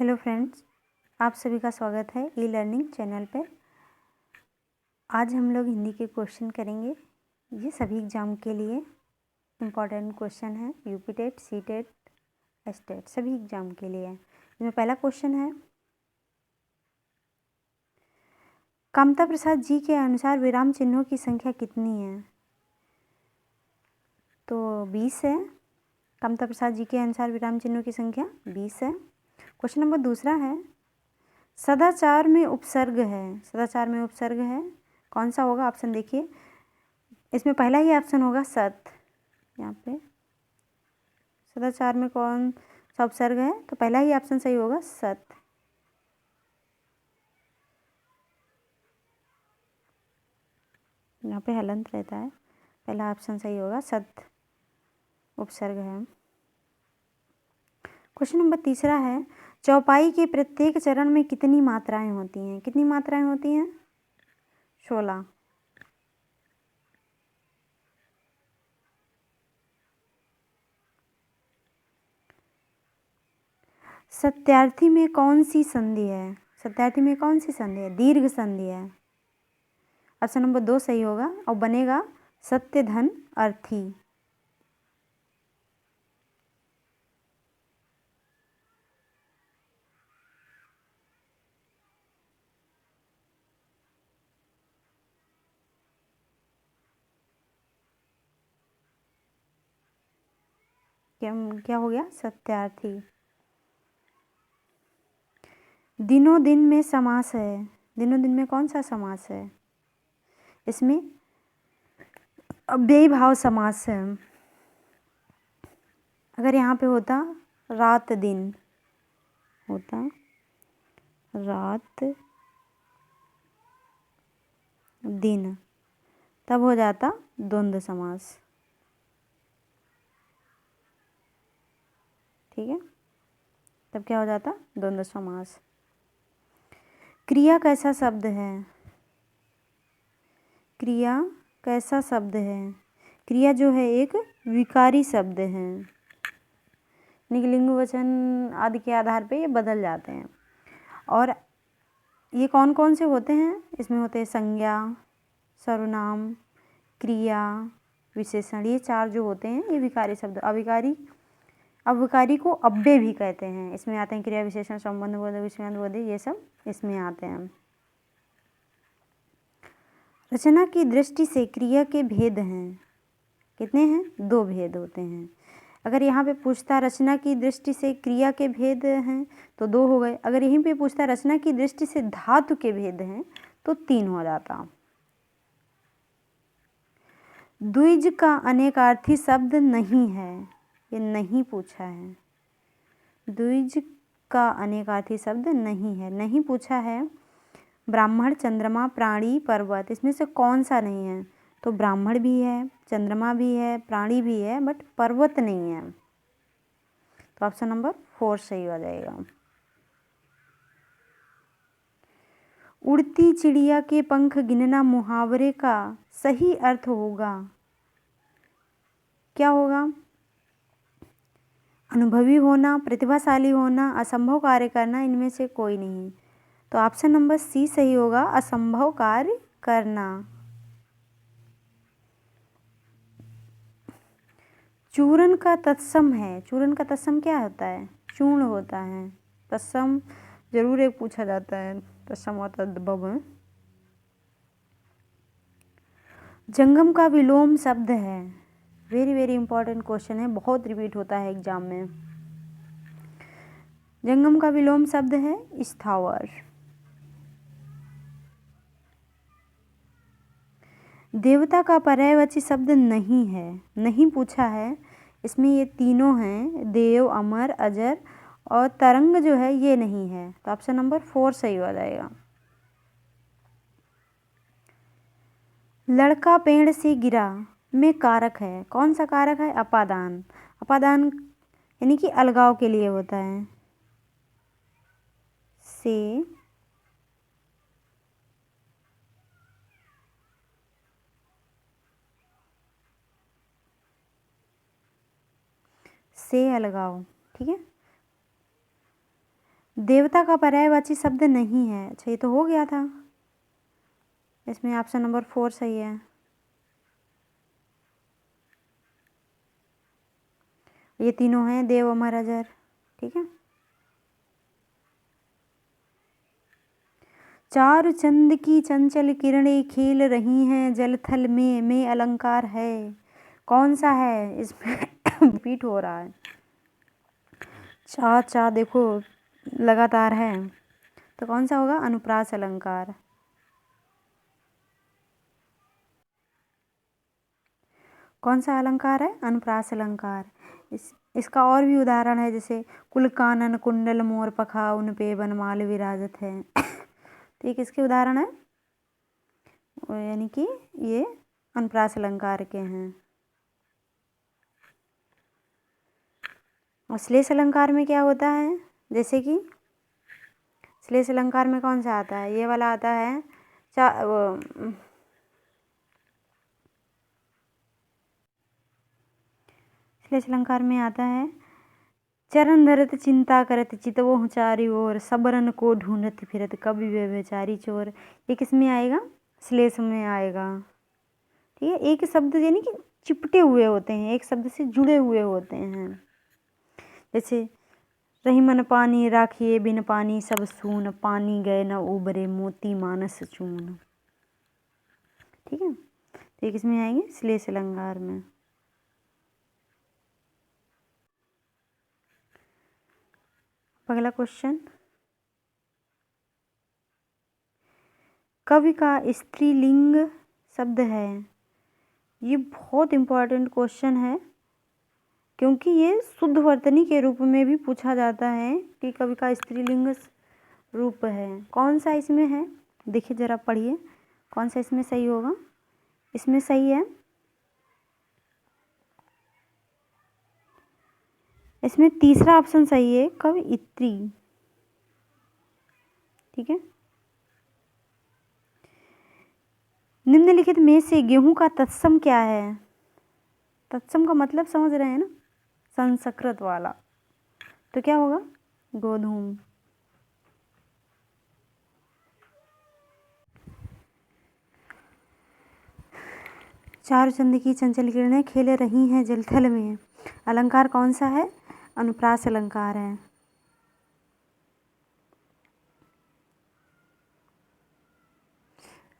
Hello friends, आप सभी का स्वागत है ई लर्निंग चैनल पे। आज हम लोग हिंदी के क्वेश्चन करेंगे। ये सभी एग्ज़ाम के लिए इम्पॉर्टेंट क्वेश्चन है। UP TET, C TET, S TET सभी एग्ज़ाम के लिए है। इसमें पहला क्वेश्चन है, कामता प्रसाद जी के अनुसार विराम चिन्हों की संख्या कितनी है? तो 20 है। कामता प्रसाद जी के अनुसार विराम चिन्हों की संख्या 20 है। क्वेश्चन नंबर दूसरा है, सदाचार में उपसर्ग है। सदाचार में उपसर्ग है, कौन सा होगा? ऑप्शन देखिए। इसमें पहला ही ऑप्शन होगा सत। यहाँ पे सदाचार में कौन सा उपसर्ग है? तो पहला ही ऑप्शन सही होगा सत। यहाँ पे हलंत रहता है, पहला ऑप्शन सही होगा, सत उपसर्ग है। क्वेश्चन नंबर तीसरा है, चौपाई के प्रत्येक चरण में कितनी मात्राएं होती हैं? कितनी मात्राएं होती हैं? 16। सत्यार्थी में कौन सी संधि है? सत्यार्थी में कौन सी संधि है? दीर्घ संधि है। ऑप्शन नंबर 2 सही होगा और बनेगा सत्य धन अर्थी। क्या हो गया? सत्यार्थी। दिनों दिन में समास है। दिनों दिन में कौन सा समास है? इसमें अव्ययी भाव समास है। अगर यहाँ पे होता रात दिन, होता रात दिन, तब हो जाता द्वंद्व समास। ठीक है, तब क्या हो जाता? द्वंद्व समास। क्रिया कैसा शब्द है? क्रिया कैसा शब्द है? क्रिया जो है एक विकारी शब्द है, यानी कि लिंग वचन आदि के आधार पे ये बदल जाते हैं। और ये कौन कौन से होते हैं? इसमें होते हैं संज्ञा, सर्वनाम, क्रिया, विशेषण। ये चार जो होते हैं ये विकारी शब्द। अविकारी को अव्यय भी कहते हैं। इसमें आते हैं क्रिया, विशेषण, संबंध बोधक, विषयान्त बोधक, ये सब इसमें आते हैं। रचना की दृष्टि से क्रिया के भेद हैं। कितने हैं? 2 भेद होते हैं। अगर यहाँ पे पूछता रचना की दृष्टि से क्रिया के भेद हैं तो 2 हो गए। अगर यहीं पे पूछता रचना की दृष्टि से धातु के भेद हैं तो 3 हो जाता। द्विज का अनेकार्थी शब्द नहीं है, ये नहीं पूछा है। द्विज का अनेकार्थी शब्द नहीं है, नहीं पूछा है। ब्राह्मण, चंद्रमा, प्राणी, पर्वत, इसमें से कौन सा नहीं है? तो ब्राह्मण भी है, चंद्रमा भी है, प्राणी भी है, बट पर्वत नहीं है। तो ऑप्शन नंबर 4 सही हो जाएगा। उड़ती चिड़िया के पंख गिनना मुहावरे का सही अर्थ होगा, क्या होगा? अनुभवी होना, प्रतिभाशाली होना, असंभव कार्य करना, इनमें से कोई नहीं। तो ऑप्शन नंबर सी सही होगा, असंभव कार्य करना। चूर्ण का तत्सम है। चूर्ण का तत्सम क्या होता है? चूर्ण होता है। तत्सम जरूर एक पूछा जाता है, तत्सम होता है। जंगम का विलोम शब्द है। वेरी वेरी इंपॉर्टेंट क्वेश्चन है, बहुत रिपीट होता है एग्जाम में। जंगम का विलोम शब्द है स्थावर। देवता का पर्यायवाची शब्द नहीं है, नहीं पूछा है। इसमें ये तीनों हैं, देव, अमर, अजर, और तरंग जो है ये नहीं है। तो ऑप्शन नंबर 4 सही हो जाएगा। लड़का पेड़ से गिरा में कारक है, कौन सा कारक है? अपादान। अपादान यानी कि अलगाव के लिए होता है। से अलगाव, ठीक है। देवता का पर्यायवाची शब्द नहीं है। अच्छा, ये तो हो गया था, इसमें ऑप्शन नंबर 4 सही है। ये तीनों हैं देव अमर अजर। ठीक है। चारु चंद की चंचल किरणें खेल रही हैं जलथल में अलंकार है। कौन सा है इसमें? रिपीट हो रहा है। चा चा देखो लगातार है, तो कौन सा होगा? अनुप्रास अलंकार। कौन सा अलंकार है? अनुप्रास अलंकार। इसका और भी उदाहरण है, जैसे कुल कानन कुंडल मोर पखा उन पे बनमाल विराजत है। तो ये किसके उदाहरण है? यानी कि ये अनुप्रास अलंकार के हैं। और श्लेष अलंकार में क्या होता है? जैसे कि श्लेष अलंकार में कौन सा आता है? ये वाला आता है श्लेष अलंकार में आता है चरण धरत चिंता करत चितवो चारी ओर सबरन को ढूंढत फिरत कवि वे बेचारी चोर। ये किस में आएगा? श्लेष में आएगा। ठीक है। एक शब्द यानी कि चिपटे हुए होते हैं, एक शब्द से जुड़े हुए होते हैं। जैसे रही मन पानी राखिए बिन पानी सब सून पानी गए न उबरे मोती मानस चून। ठीक है। तो ये किसमें आएंगे? श्लेष अलंकार में। अगला क्वेश्चन, कवि का स्त्रीलिंग शब्द है। ये बहुत इम्पोर्टेंट क्वेश्चन है, क्योंकि ये शुद्ध वर्तनी के रूप में भी पूछा जाता है कि कवि का स्त्रीलिंग रूप है। कौन सा इसमें है? देखिए जरा पढ़िए, कौन सा इसमें सही होगा? इसमें सही है, इसमें तीसरा ऑप्शन सही है, कवयित्री। ठीक है। निम्नलिखित में से गेहूं का तत्सम क्या है? तत्सम का मतलब समझ रहे हैं ना, संस्कृत वाला। तो क्या होगा? गोधूम। चारु चंद की चंचल किरणें खेल रही हैं जलथल में। अलंकार कौन सा है? अनुप्रास अलंकार है।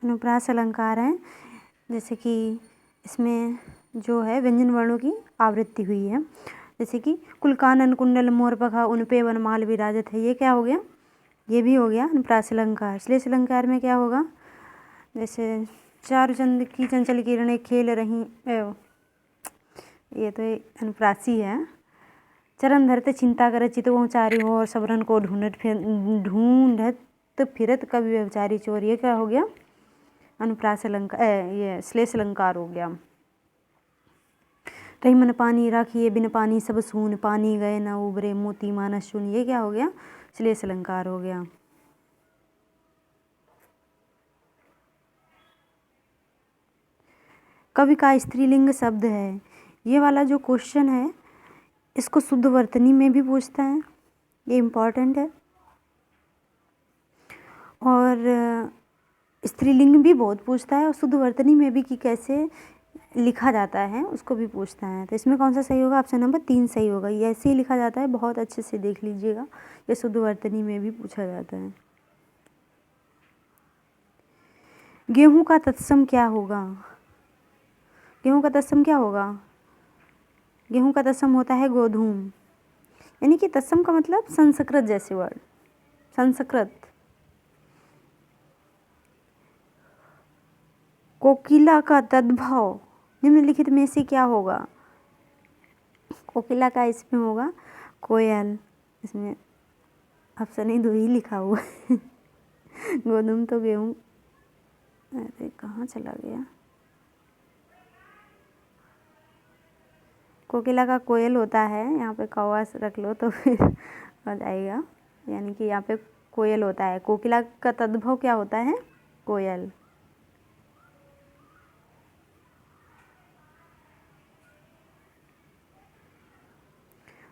अनुप्रास अलंकार है। जैसे कि इसमें जो है व्यंजन वर्णों की आवृत्ति हुई है। जैसे कि कुल कानन कुंडल मोर पखा उन पे वनमाल विराजत है, ये क्या हो गया? ये भी हो गया अनुप्रास अलंकार। श्लेष अलंकार में क्या होगा? जैसे चारु चंद की चंचल किरणें खेल रही, ये तो अनुप्रासी है। चरण धरते चिंता करे चितवों चारी हो और सबरन को ढूंढत फिरत कवि व्यवचारी चोर, ये क्या हो गया? अनुप्रास अलंकार, ये श्लेष अलंकार हो गया। रही मन पानी राखिए बिन पानी सब सून पानी गए न उबरे मोती मानस शून, ये क्या हो गया? श्लेष अलंकार हो गया। कवि का स्त्रीलिंग शब्द है। ये वाला जो क्वेश्चन है इसको शुद्ध वर्तनी में भी पूछता है, ये इम्पॉर्टेंट है। और स्त्रीलिंग भी बहुत पूछता है, और शुद्ध वर्तनी में भी कि कैसे लिखा जाता है उसको भी पूछता है। तो इसमें कौन सा सही होगा? ऑप्शन नंबर 3 सही होगा। ये ऐसे ही लिखा जाता है, बहुत अच्छे से देख लीजिएगा, ये शुद्ध वर्तनी में भी पूछा जाता है। गेहूं का तत्सम क्या होगा? गेहूं का तत्सम क्या होगा? गेहूं का तत्सम होता है गोधूम। यानी कि तत्सम का मतलब संस्कृत जैसे वर्ड, संस्कृत। कोकिला का तद्भव निम्नलिखित में से क्या होगा? कोकिला का इसमें होगा कोयल। इसमें ऑप्शन ही 2 ही लिखा हुआ है। गोधूम तो गेहूँ, अरे कहाँ चला गया? कोकिला का कोयल होता है, यहाँ पे कौवा रख लो तो फिर हो जाएगा। यानी कि यहाँ पे कोयल होता है। कोकिला का तद्भव क्या होता है? कोयल।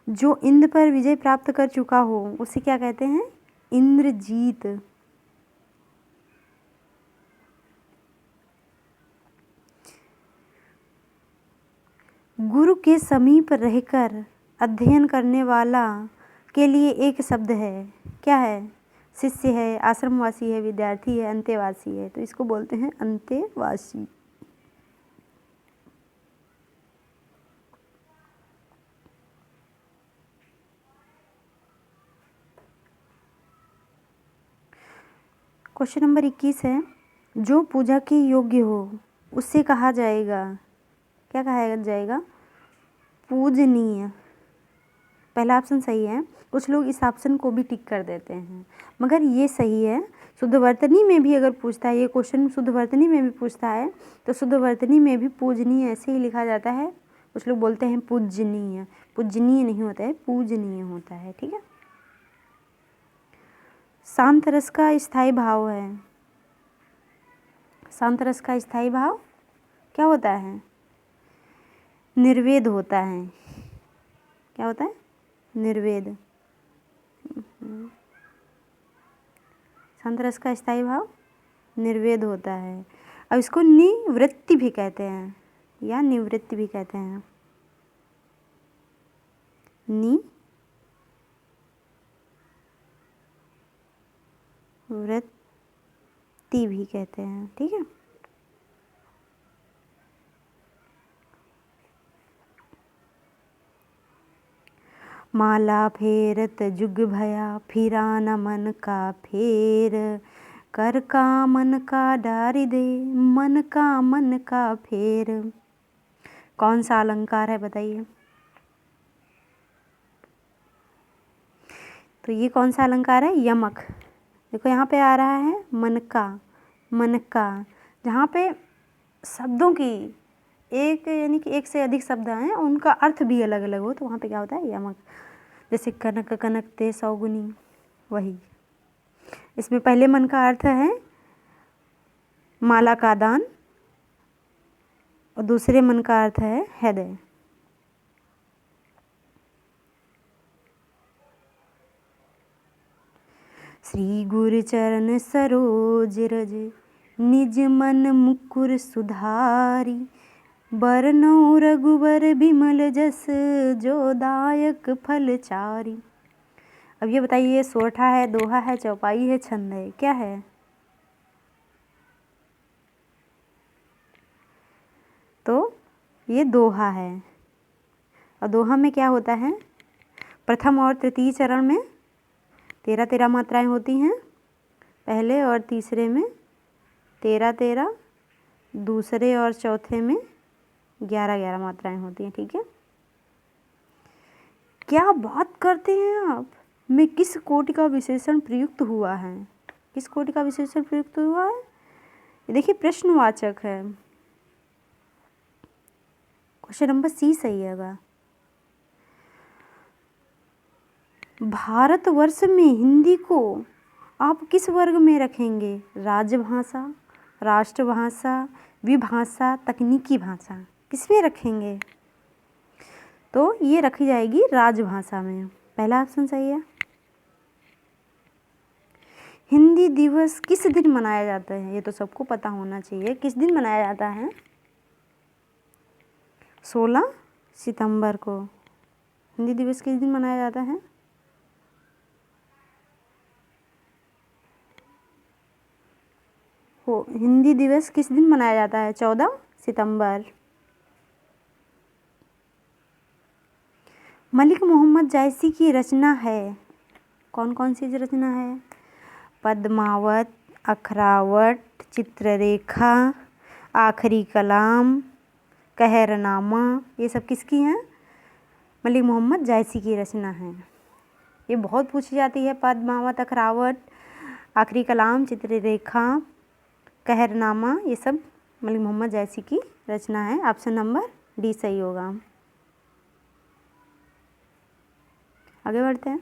जो इंद्र पर विजय प्राप्त कर चुका हो उसे क्या कहते हैं? इंद्रजीत। गुरु के समीप रहकर अध्ययन करने वाला के लिए एक शब्द है, क्या है? शिष्य है, आश्रमवासी है, विद्यार्थी है, अंतेवासी है। तो इसको बोलते हैं अंतेवासी। क्वेश्चन नंबर 21 है, जो पूजा के योग्य हो उससे कहा जाएगा, क्या कहा जाएगा? पूजनीय। पहला ऑप्शन सही है। कुछ लोग इस ऑप्शन को भी टिक कर देते हैं, मगर ये सही है। शुद्धवर्तनी में भी अगर पूछता है, ये क्वेश्चन शुद्धवर्तनी में भी पूछता है, तो शुद्धवर्तनी में भी पूजनीय ऐसे ही लिखा जाता है। कुछ लोग बोलते हैं पूजनीय, पूजनीय नहीं होता है, पूजनीय होता है। ठीक है। शांत रस का स्थायी भाव है, शांत रस का स्थायी भाव क्या होता है? निर्वेद होता है। क्या होता है? निर्वेद। शांत रस का स्थायी भाव निर्वेद होता है। अब इसको निवृत्ति भी कहते हैं या निवृत्ति भी कहते हैं, निवृत्ति भी कहते हैं। ठीक है। माला फेरत जुग भया, फिरा न मन का फेर, कर का मन का डारी दे, मन का फेर। कौन सा अलंकार है बताइए? तो ये कौन सा अलंकार है? यमक। देखो यहाँ पे आ रहा है मन का, जहाँ पे शब्दों की एक यानी कि एक से अधिक शब्द हैं, उनका अर्थ भी अलग अलग हो, तो वहाँ पे क्या होता है? यमक। जैसे कनक कनकते सौगुनी, वही। इसमें पहले मन का अर्थ है माला का दान और दूसरे मन का अर्थ है हृदय। श्री गुरु चरण सरोज रज, निज मन मुकुर सुधारी, बरनौ रघुबर बिमल जस, जो दायक फल चारी। अब ये बताइए, सोरठा है, दोहा है, चौपाई है, छंद है, क्या है? तो ये दोहा है। और दोहा में क्या होता है? प्रथम और तृतीय चरण में 13 मात्राएं होती हैं, पहले और तीसरे में 13, दूसरे और चौथे में 11 मात्राएं होती हैं। ठीक है। क्या बात करते हैं आप? में किस कोटि का विशेषण प्रयुक्त हुआ है? किस कोटि का विशेषण प्रयुक्त हुआ है? ये देखिए प्रश्नवाचक है। क्वेश्चन नंबर सी सही होगा। भारतवर्ष में हिंदी को आप किस वर्ग में रखेंगे? राजभाषा, राष्ट्रभाषा, विभाषा, तकनीकी भाषा, किसमें रखेंगे? तो ये रखी जाएगी राजभाषा में। पहला ऑप्शन सही है। हिंदी दिवस किस दिन मनाया जाता है? ये तो सबको पता होना चाहिए। किस दिन मनाया जाता है? 16 सितंबर को। हिंदी दिवस किस दिन मनाया जाता है? हिंदी दिवस किस दिन मनाया जाता है? 14 सितंबर। मलिक मोहम्मद जायसी की रचना है, कौन कौन सी रचना है? पद्मावत, अखरावट, चित्ररेखा, आखिरी कलाम, कहरनामा, ये सब किसकी हैं? मलिक मोहम्मद जायसी की रचना है। ये बहुत पूछी जाती है। पद्मावत, अखरावट, आखिरी कलाम, चित्ररेखा, कहरनामा, ये सब मलिक मोहम्मद जायसी की रचना है। ऑप्शन नंबर डी सही होगा। आगे बढ़ते हैं।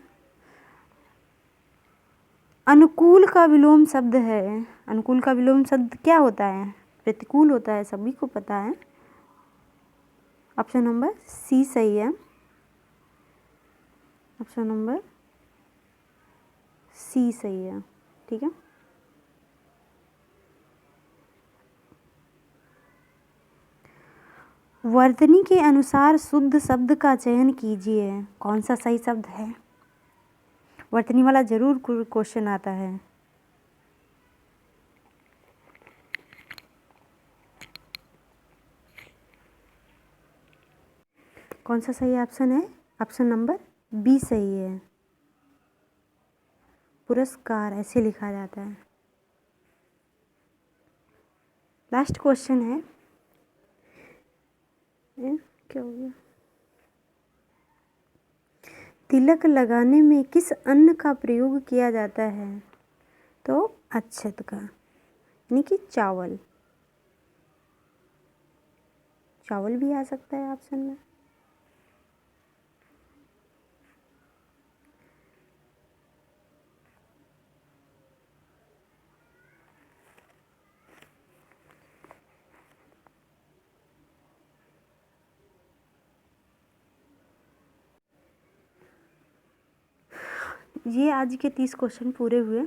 अनुकूल का विलोम शब्द है। अनुकूल का विलोम शब्द क्या होता है? प्रतिकूल होता है, सभी को पता है। ऑप्शन नंबर सी सही है। ऑप्शन नंबर सी सी सही है। ठीक है, वर्तनी के अनुसार शुद्ध शब्द का चयन कीजिए। कौन सा सही शब्द है? वर्तनी वाला जरूर क्वेश्चन आता है। कौन सा सही ऑप्शन है? ऑप्शन नंबर बी सही है। पुरस्कार ऐसे लिखा जाता है। लास्ट क्वेश्चन है, क्या हो गया? तिलक लगाने में किस अन्न का प्रयोग किया जाता है? तो अक्षत का, यानी कि चावल। चावल भी आ सकता है ऑप्शन में। ये आज के 30 क्वेश्चन पूरे हुए।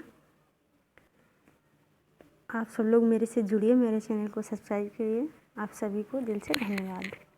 आप सब लोग मेरे से जुड़िए, मेरे चैनल को सब्सक्राइब करिए। आप सभी को दिल से धन्यवाद।